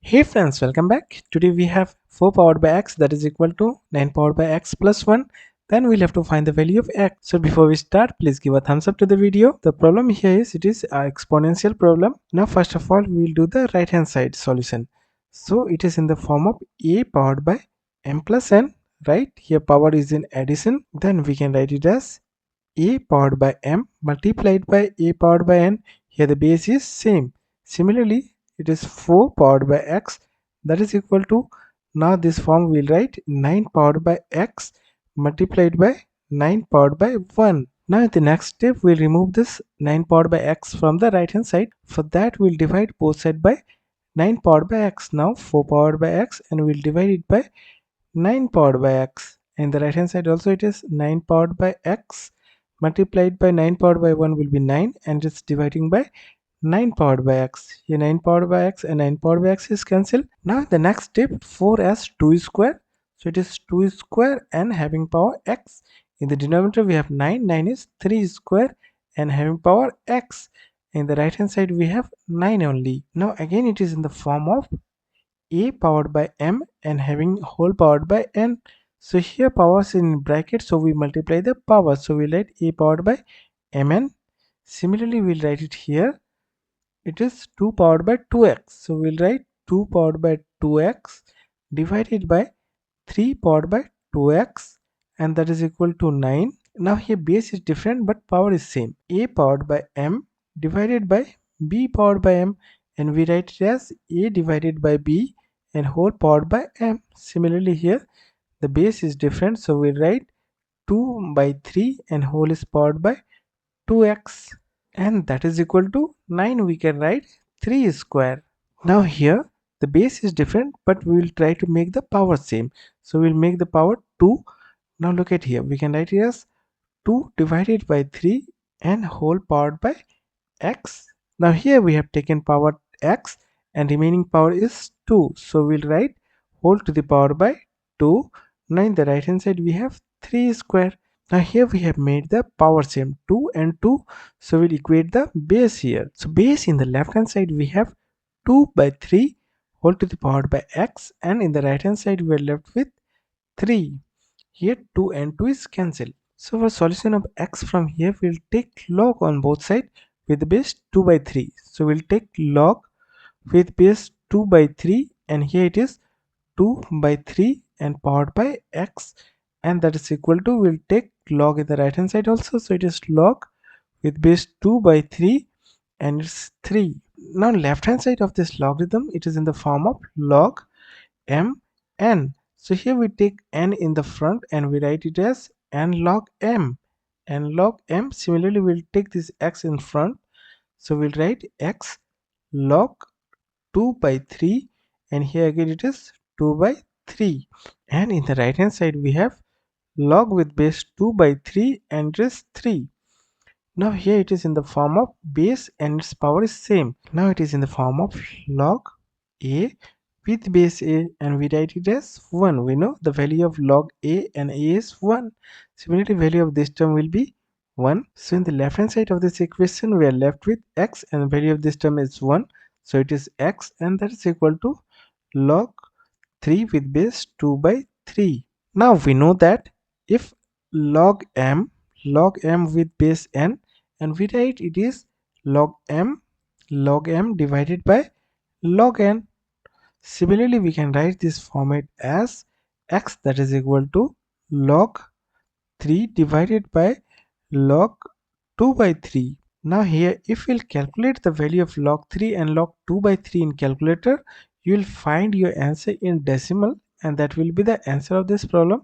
Hey friends, welcome back. Today we have 4 powered by x that is equal to 9 powered by x plus 1. Then we'll have to find the value of x. So before we start, please give a thumbs up to the video. The problem here is it is an exponential problem. Now first of all, we will do the right hand side solution. So it is in the form of a powered by m plus n, right? Here power is in addition. Then we can write it as a powered by m multiplied by a powered by n. Here the base is same. Similarly, it is 4 powered by x that is equal to, now this form we'll write 9 powered by x multiplied by 9 powered by 1. Now in the next step we'll remove this 9 powered by x from the right hand side. For that we'll divide both sides by 9 powered by x. Now 4 powered by x and we'll divide it by 9 powered by x. In the right hand side also it is 9 powered by x multiplied by 9 powered by 1 will be 9, and it's dividing by 9 powered by x. Here 9 powered by x and 9 powered by x is cancelled. Now the next step, 4 as 2 square. So it is 2 square and having power x. In the denominator we have 9. 9 is 3 square and having power x. In the right hand side we have 9 only. Now again it is in the form of a powered by m and having whole powered by n. So here powers in bracket, so we multiply the power, so we write a powered by mn. Similarly we'll write it here, it is 2 powered by 2x, so we'll write 2 powered by 2x divided by 3 powered by 2x, and that is equal to 9. Now here base is different but power is same. A powered by m divided by b powered by m, and we write it as a divided by b and whole powered by m. Similarly here the base is different, so we write 2 by 3 and whole is powered by 2x, and that is equal to 9. We can write 3 square. Now here the base is different but we will try to make the power same, so we'll make the power 2. Now look at here, we can write it as 2 divided by 3 and whole powered by x. Now here we have taken power x and remaining power is 2, so we'll write whole to the power by 2. Now in the right hand side we have 3 square. Now here we have made the power same, 2 and 2, so we'll equate the base here. So base in the left hand side we have 2 by 3 whole to the power by x, and in the right hand side we are left with 3. Here 2 and 2 is cancelled. So for solution of x from here we'll take log on both sides with the base 2 by 3. So we'll take log with base 2 by 3, and here it is 2 by 3 and powered by x, and that is equal to, we'll take log in the right hand side also, so it is log with base 2 by 3 and it's 3. Now left hand side of this logarithm, it is in the form of log m n. So here we take n in the front and we write it as n log m. n log m. Similarly we'll take this x in front, so we'll write x log 2 by 3, and here again it is 2 by 3, and in the right hand side we have log with base 2 by 3 and it is 3. Now here it is in the form of base and its power is same. Now it is in the form of log a with base a, and we write it as 1. We know the value of log a and a is 1. Similarly value of this term will be 1. So in the left hand side of this equation we are left with x, and the value of this term is 1, so it is x, and that is equal to log 3 with base 2 by 3. Now we know that if log m with base n, and we write it is log m divided by log n. Similarly we can write this format as x, that is equal to log 3 divided by log 2 by 3. Now here if we'll calculate the value of log 3 and log 2 by 3 in calculator, you will find your answer in decimal, and that will be the answer of this problem.